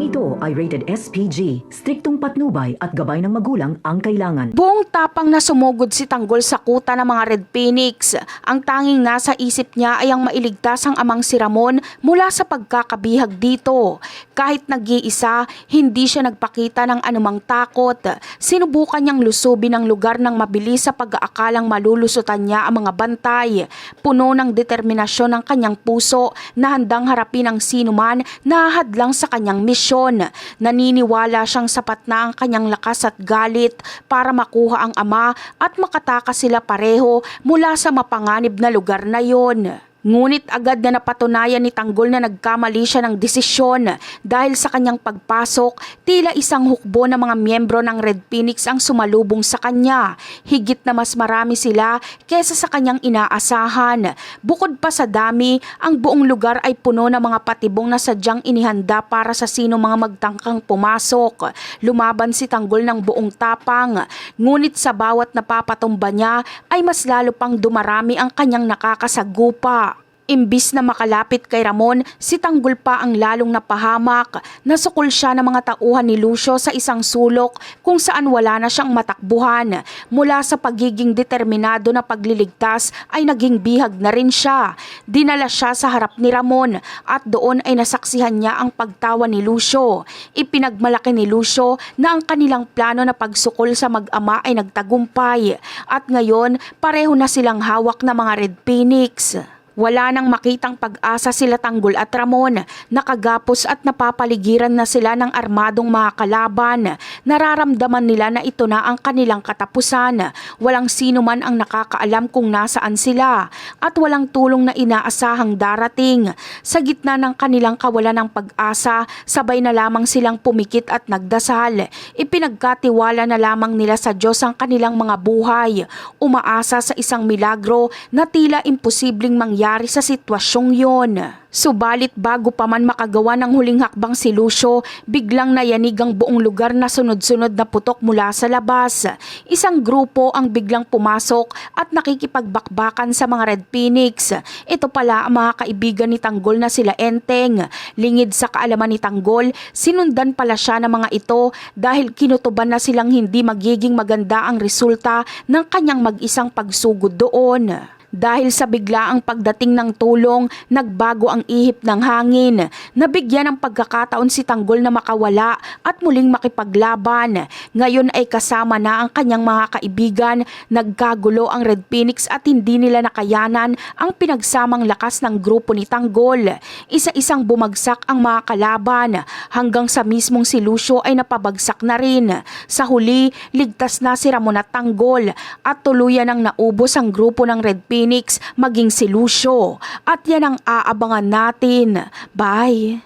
ito ay rated SPG. Striktong patnubay at gabay ng magulang ang kailangan. Buong tapang na sumugod si Tanggol sa kuta ng mga Red Phoenix. Ang tanging nasa isip niya ay ang mailigtas ang amang si Ramon mula sa pagkakabihag dito. Kahit nag-iisa, hindi siya nagpakita ng anumang takot. Sinubukan niyang lusubin ang lugar ng mabilis sa pag-aakalang malulusutan niya ang mga bantay. Puno ng determinasyon ang kanyang puso na handang harapin ang sinuman na hadlang sa kanyang misyon. Naniniwala siyang sapat na ang kanyang lakas at galit para makuha ang ama at makatakas sila pareho mula sa mapanganib na lugar na yon. Ngunit agad na napatunayan ni Tanggol na nagkamali siya ng desisyon dahil sa kanyang pagpasok, tila isang hukbo ng mga miyembro ng Red Phoenix ang sumalubong sa kanya. Higit na mas marami sila kesa sa kanyang inaasahan. Bukod pa sa dami, ang buong lugar ay puno ng mga patibong na sadyang inihanda para sa sino mga magtangkang pumasok. Lumaban si Tanggol ng buong tapang, ngunit sa bawat napapatumba niya ay mas lalo pang dumarami ang kanyang nakakasagupa. Imbis na makalapit kay Ramon, si Tanggol pa ang lalong napahamak. Nasukol siya ng mga tauhan ni Lucio sa isang sulok kung saan wala na siyang matakbuhan. Mula sa pagiging determinado na pagliligtas ay naging bihag na rin siya. Dinala siya sa harap ni Ramon at doon ay nasaksihan niya ang pagtawa ni Lucio. Ipinagmalaki ni Lucio na ang kanilang plano na pagsukol sa mag-ama ay nagtagumpay at ngayon pareho na silang hawak na mga Red Phoenix. Wala nang makitang pag-asa sila Tanggol at Ramon. Nakagapos at napapaligiran na sila ng armadong mga kalaban. Nararamdaman nila na ito na ang kanilang katapusan. Walang sino man ang nakakaalam kung nasaan sila at walang tulong na inaasahang darating. Sa gitna ng kanilang kawalan ng pag-asa, sabay na lamang silang pumikit at nagdasal. Ipinagkatiwala na lamang nila sa Diyos ang kanilang mga buhay. Umaasa sa isang milagro na tila imposibleng mangyari sa sitwasyong yon. Subalit bago pa man makagawa ng huling hakbang si Lucio, biglang nayanig ang buong lugar na sunod-sunod na putok mula sa labas. Isang grupo ang biglang pumasok at nakikipagbakbakan sa mga Red Phoenix. Ito pala ang mga kaibigan ni Tanggol na sila Enteng. Lingid sa kaalaman ni Tanggol, sinundan pala siya ng mga ito dahil kinutuban na silang hindi magiging maganda ang resulta ng kanyang mag-isang pagsugod doon. Dahil sa biglaang pagdating ng tulong, nagbago ang ihip ng hangin. Nabigyan ng pagkakataon si Tanggol na makawala at muling makipaglaban. Ngayon ay kasama na ang kanyang mga kaibigan. Nagkagulo ang Red Phoenix at hindi nila nakayanan ang pinagsamang lakas ng grupo ni Tanggol. Isa-isang bumagsak ang mga kalaban hanggang sa mismong si Lucio ay napabagsak na rin. Sa huli, ligtas na si Ramon at Tanggol at tuluyan ang naubos ang grupo ng Red Phoenix maging si Lucio. At yan ang aabangan natin. Bye!